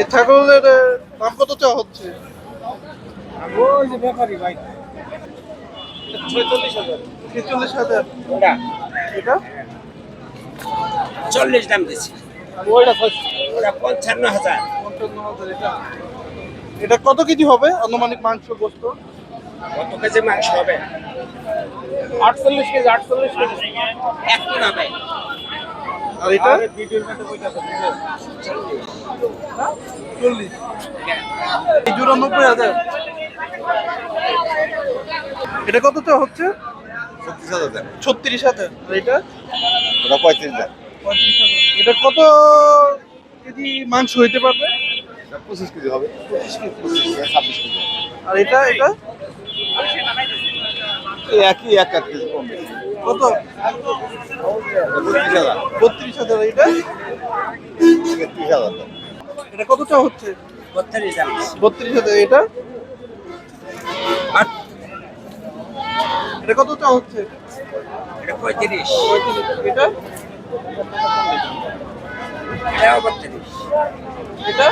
এই ছাগলের দাম কত চাওয়া হচ্ছে? ওই যে ব্যাপারী ভাই 46,000। 46,000। ওটা এটা 40 দাম দিচ্ছি। ওইটা ওটা 55,000। 55,000। এটা এটা কত কেজি হবে আনুমানিক মাংস গোস্ত? কত কেজি মাংস হবে? 48 কেজি। 48 কেজি। এক মণ হবে। আর এটা ভিডিওর মধ্যে কইতাছে 40। এই জোড়া 90,000। এটা কত চাওয়া হচ্ছে? 36,000। 36,000। আর এটা ওটা 35,000। 35,000। এটা কত কেজি মাংস হইতে পারবে? 25 কেজি হবে। 25 কেজি। 26 কেজি। আর এটা এটা এই একই এক কেজি কম বেশি। কত? 32,000। 32,000। এটা 33,000। এটা কত চাওয়া হচ্ছে? 32 দাম। 32,000। এটা এটা কত চাওয়া হচ্ছে? এটা 35। 35। এটা এটাও 32। এটা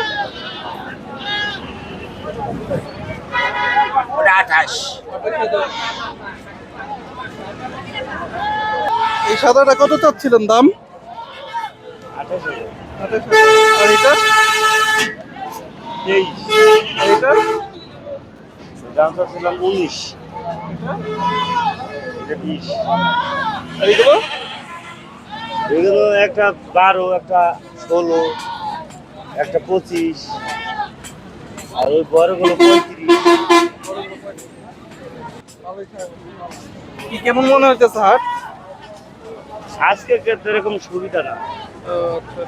ওটা 28। 28,000। এই সাদাটা কত চাচ্ছিলেন দাম? 28,000। 28,000। আর এটা আর এটা দাম চাচ্ছিলাম 19। এটা 20। আর এগুলো এগুলো একটা 12, একটা 16, একটা 25, আর ওই বড়গুলো 35। কি কেমন মনে হইতেছে হাট? আজকে এরকম সুবিধা না। আচ্ছা।